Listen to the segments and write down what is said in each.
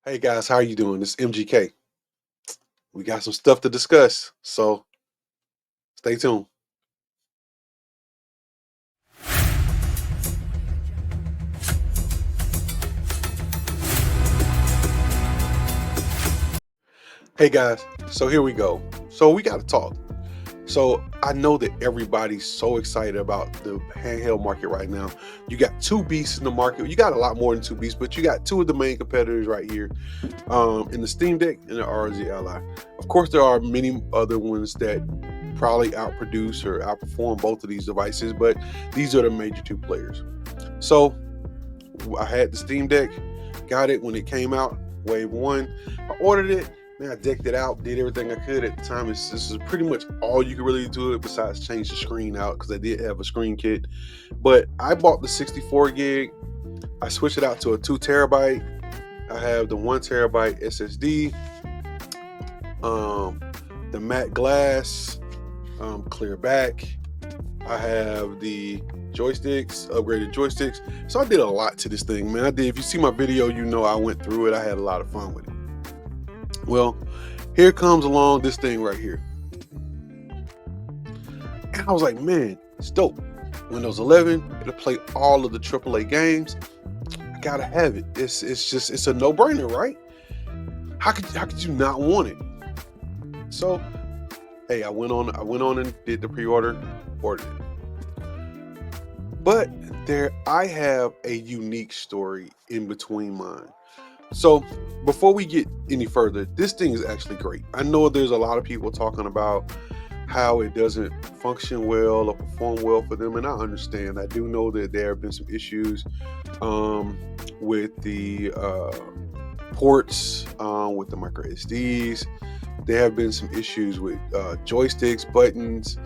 Hey guys, how are you doing? This is MGK. We got some stuff to discuss, so stay tuned. Hey guys, so here we go. So we got to talk. So I know that everybody's so excited about the handheld market right now. You got two beasts in the market. You got a lot more than two beasts, but you got two of the main competitors right here, in the Steam Deck and the ROG Ally. Of course, there are many other ones that probably outproduce or outperform both of these devices, but these are the major two players. So I had the Steam Deck, got it when it came out, wave one. I ordered it, then I decked it out, did everything I could at the time. This is pretty much all you could really do it besides change the screen out because I did have a screen kit. But I bought the 64 gig. I switched it out to a 2 terabyte. I have the 1 terabyte SSD, the matte glass, clear back. I have the joysticks, upgraded joysticks. So I did a lot to this thing, man. I did. If you see my video, you know I went through it. I had a lot of fun with it. Well, here comes along this thing right here. And I was like, man, it's dope. Windows 11, it'll play all of the AAA games. I gotta have it. It's a no-brainer, right? How could you not want it? So, hey, I went on and did the pre-order, ordered it. But I have a unique story in between mine. So before we get any further, this thing is actually great. I know there's a lot of people talking about how it doesn't function well or perform well for them, and I understand. I do know that there have been some issues with the ports, with the micro SDs. There have been some issues with joysticks, buttons,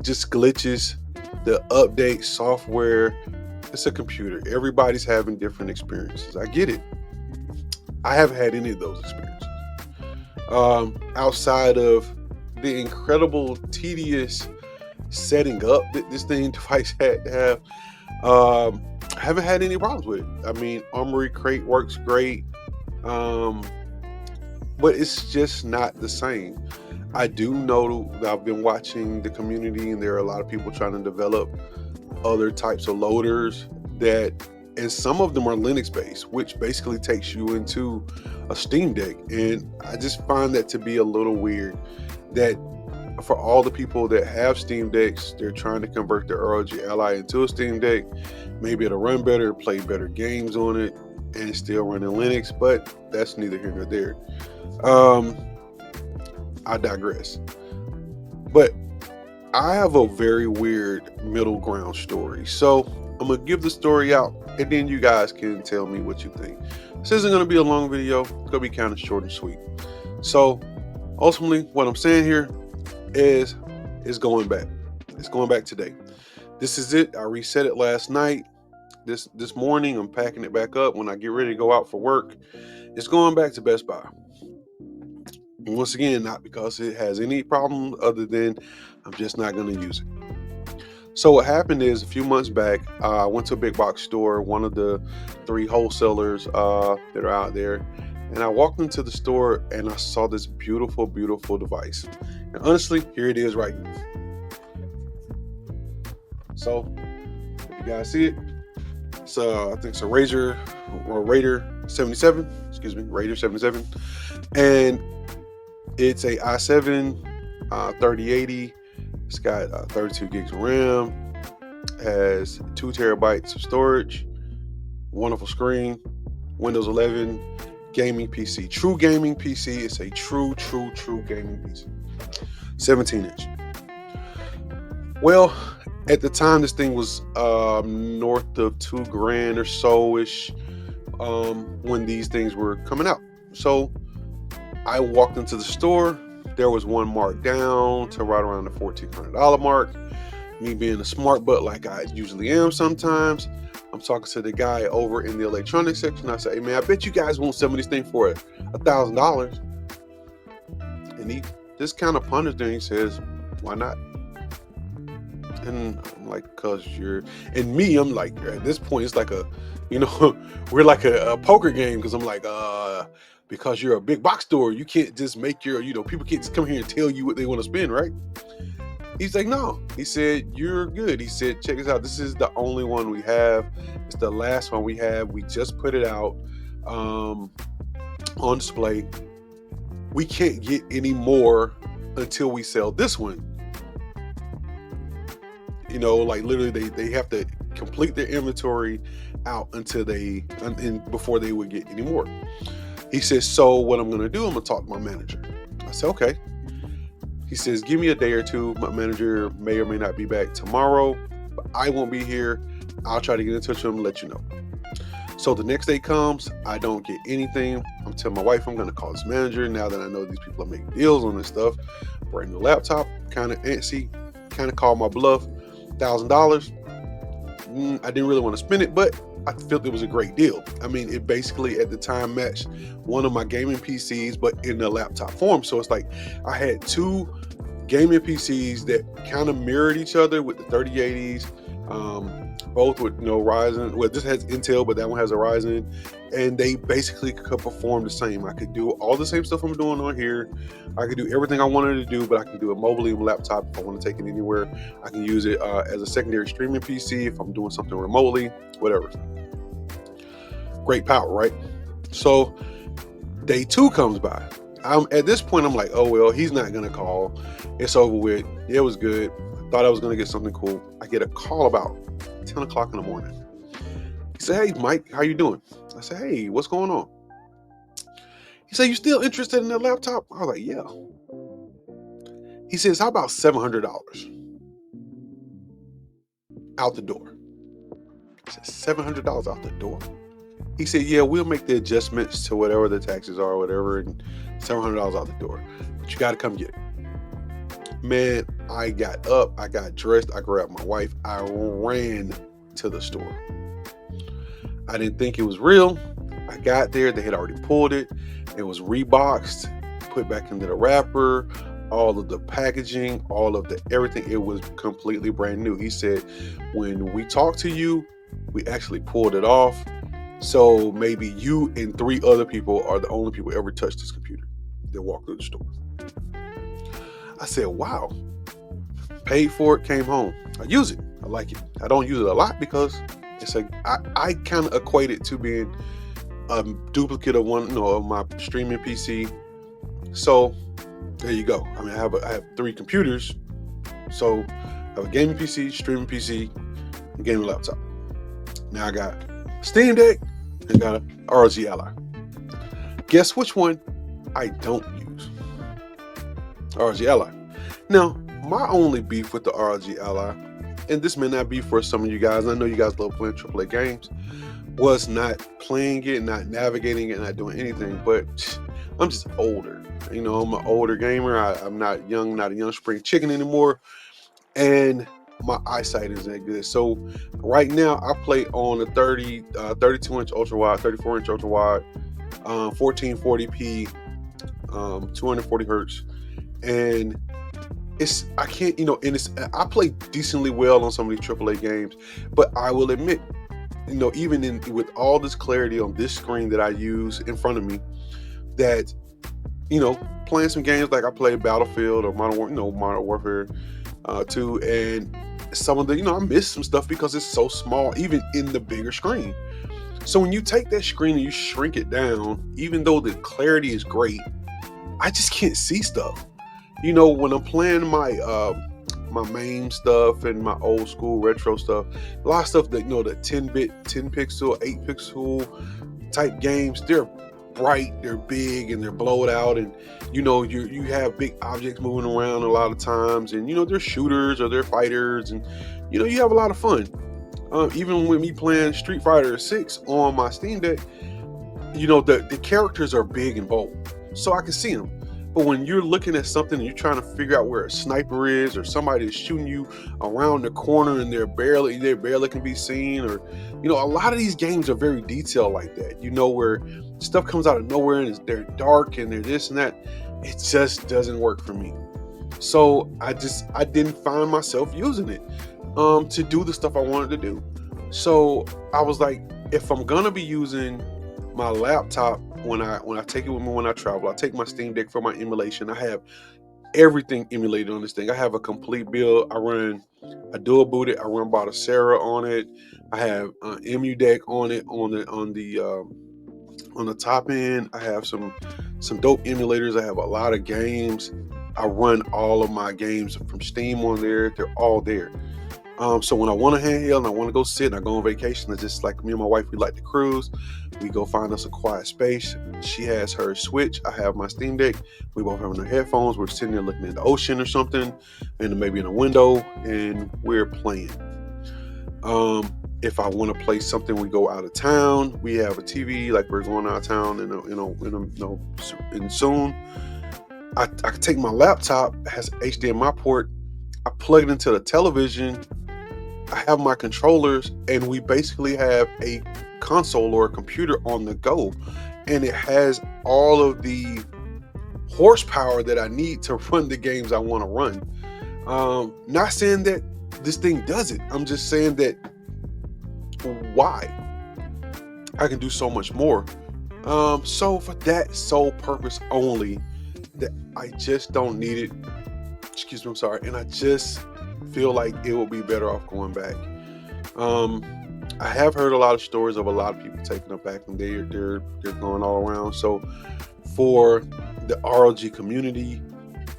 just glitches. The update software, it's a computer. Everybody's having different experiences. I get it. I haven't had any of those experiences. Outside of the incredible, tedious setting up that this device had to have, I haven't had any problems with it. I mean, Armory Crate works great, but it's just not the same. I do know that I've been watching the community, and there are a lot of people trying to develop other types of loaders and some of them are Linux based, which basically takes you into a Steam Deck. And I just find that to be a little weird that for all the people that have Steam Decks, they're trying to convert the ROG Ally into a Steam Deck. Maybe it'll run better, play better games on it, and it's still running Linux, but that's neither here nor there. I digress. But I have a very weird middle ground story. So I'm going to give the story out, and then you guys can tell me what you think. This isn't going to be a long video. It's going to be kind of short and sweet. So ultimately, what I'm saying here is it's going back. It's going back today. This is it. I reset it last night. This morning, I'm packing it back up when I get ready to go out for work. It's going back to Best Buy. And once again, not because it has any problem other than I'm just not going to use it. So what happened is a few months back, I went to a big box store, one of the 3 wholesalers that are out there. And I walked into the store and I saw this beautiful, beautiful device. And honestly, here it is right here. So if you guys see it, it's I think it's a Raider 77, Raider 77. And it's a i7 3080. It's got 32 gigs of RAM, has 2 terabytes of storage, wonderful screen, Windows 11, gaming PC, true gaming PC. It's a true gaming PC, 17-inch. Well, at the time, this thing was north of $2,000 or so-ish when these things were coming out. So I walked into the store. There was one marked down to right around the $1,400 mark. Me being a smart butt like I usually am sometimes, I'm talking to the guy over in the electronics section. I say, hey man, I bet you guys won't sell me this thing for $1,000. And he just kind of ponders there and he says, why not? And I'm like, cause you're, and me, I'm like, at this point, it's like a, you know, we're like a poker game. Cause I'm like, because you're a big box store, you can't just make your, people can't just come here and tell you what they want to spend, right? He's like, no. He said, you're good. He said, check this out. This is the only one we have. It's the last one we have. We just put it out on display. We can't get any more until we sell this one. Like literally they have to complete their inventory out until before they would get any more. He says, so what I'm going to do, I'm going to talk to my manager. I said, okay. He says, give me a day or two. My manager may or may not be back tomorrow, but I won't be here. I'll try to get in touch with him and let you know. So the next day comes, I don't get anything. I'm telling my wife I'm going to call this manager now that I know these people are making deals on this stuff. Brand new laptop, kind of antsy, kind of called my bluff. $1,000. I didn't really want to spend it, but I felt it was a great deal. I mean, it basically at the time matched one of my gaming PCs, but in the laptop form. So it's like I had two gaming PCs that kind of mirrored each other with the 3080s, both with Ryzen. Well, this has Intel, but that one has a Ryzen, and they basically could perform the same. I could do all the same stuff I'm doing on here. I could do everything I wanted to do, but I can do it mobily on my laptop if I want to take it anywhere. I can use it as a secondary streaming PC if I'm doing something remotely, whatever. Great power, right? So day 2 comes by. At this point, I'm like, oh, well, he's not going to call. It's over with. It was good. I thought I was going to get something cool. I get a call about 10 o'clock in the morning. He said, hey, Mike, how you doing? I said, hey, what's going on? He said, you still interested in that laptop? I was like, yeah. He says, how about $700 out the door? I said, $700 out the door? He said, yeah, we'll make the adjustments to whatever the taxes are or whatever, and $700 out the door. But you got to come get it. Man, I got up, I got dressed, I grabbed my wife, I ran to the store. I didn't think it was real. I got there, they had already pulled it. It was reboxed, put back into the wrapper, all of the packaging, all of the everything. It was completely brand new. He said, when we talked to you, we actually pulled it off. So maybe you and 3 other people are the only people ever touched this computer that walked through the store. I said, wow. Paid for it, came home. I use it. I like it. I don't use it a lot because it's like I kind of equate it to being a duplicate of one, of my streaming PC. So there you go. I mean, I have 3 computers. So I have a gaming PC, streaming PC, and gaming laptop. Now I got Steam Deck and got an ROG Ally. Guess which one I don't use? ROG Ally. Now, my only beef with the ROG Ally, and this may not be for some of you guys, I know you guys love playing AAA games, was not playing it, not navigating it, not doing anything, but I'm just older. I'm an older gamer. I'm not a young spring chicken anymore, and my eyesight isn't that good. So right now I play on a 32-inch ultra wide, 34-inch ultra wide, 1440p, 240 hertz, and I play decently well on some of these AAA games, but I will admit, even with all this clarity on this screen that I use in front of me, that playing some games like I play Battlefield or Modern Warfare 2, and some of the I miss some stuff because it's so small, even in the bigger screen. So when you take that screen and you shrink it down, even though the clarity is great, I just can't see stuff. When I'm playing my my main stuff and my old school retro stuff, a lot of stuff that the 10-bit, 10 pixel, 8 pixel type games, they're bright, they're big, and they're blowed out, and you have big objects moving around a lot of times, and they're shooters or they're fighters, and you have a lot of fun. Even with me playing Street Fighter 6 on my Steam Deck, the characters are big and bold, so I can see them. But when you're looking at something and you're trying to figure out where a sniper is, or somebody is shooting you around the corner and they barely can be seen, or a lot of these games are very detailed like that. Where stuff comes out of nowhere and they're dark and they're this and that. It just doesn't work for me. So I didn't find myself using it to do the stuff I wanted to do. So I was like, if I'm gonna be using my laptop when I take it with me when I travel, I take my Steam Deck for my emulation. I have everything emulated on this thing. I have a complete build. I dual booted. I run Batocera on it. I have EmuDeck on it on the top end. I have some dope emulators. I have a lot of games. I run all of my games from Steam on there. They're all there. So when I want a handheld and I want to go sit and I go on vacation, it's just like me and my wife, we like to cruise. We go find us a quiet space. She has her Switch. I have my Steam Deck. We both have our headphones. We're sitting there looking at the ocean or something, and maybe in a window, and we're playing. If I want to play something, we go out of town. We have a TV, like we're going out of town, and soon. I can take my laptop, it has an HDMI port. I plug it into the television. I have my controllers, and we basically have a console or a computer on the go, and it has all of the horsepower that I need to run the games I want to run. Not saying that this thing does it. I'm just saying that why I can do so much more. So for that sole purpose only, that I just don't need it. Excuse me, I'm sorry. And I just feel like it will be better off going back. I have heard a lot of stories of a lot of people taking it back, and they're going all around. So for the ROG community,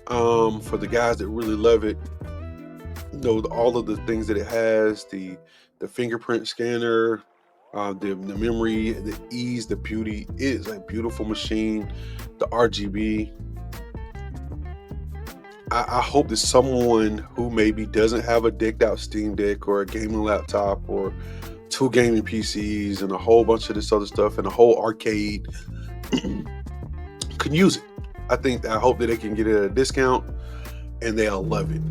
for the guys that really love it, all of the things that it has, the fingerprint scanner, the memory, the ease, the beauty. It is a beautiful machine. The RGB. I hope that someone who maybe doesn't have a decked out Steam Deck or a gaming laptop or 2 gaming PCs and a whole bunch of this other stuff and a whole arcade can use it. I hope that they can get it at a discount and they'll love it.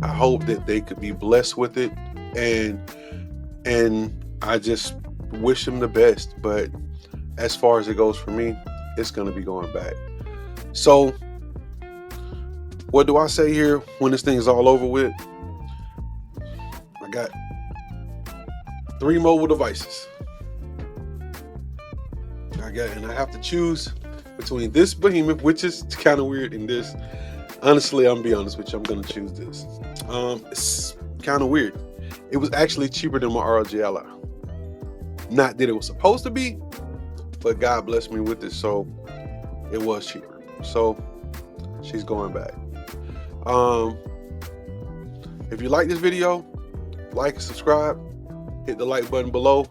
I hope that they could be blessed with it, and I just wish them the best. But as far as it goes for me, it's going to be going back. So what do I say here when this thing is all over with? I got 3 mobile devices. And I have to choose between this behemoth, which is kind of weird, and this. Honestly, I'm gonna be honest with you, I'm gonna choose this. It's kind of weird. It was actually cheaper than my ROG Ally. Not that it was supposed to be, but God blessed me with it, so it was cheaper. So she's going back. If you like this video, like and subscribe, hit the like button below.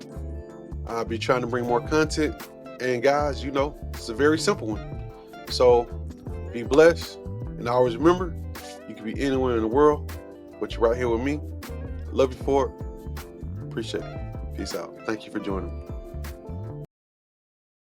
I'll be trying to bring more content, and guys, it's a very simple one. So be blessed, and always remember, you can be anywhere in the world, but you're right here with me. Love you for it. Appreciate it. Peace out. Thank you for joining me.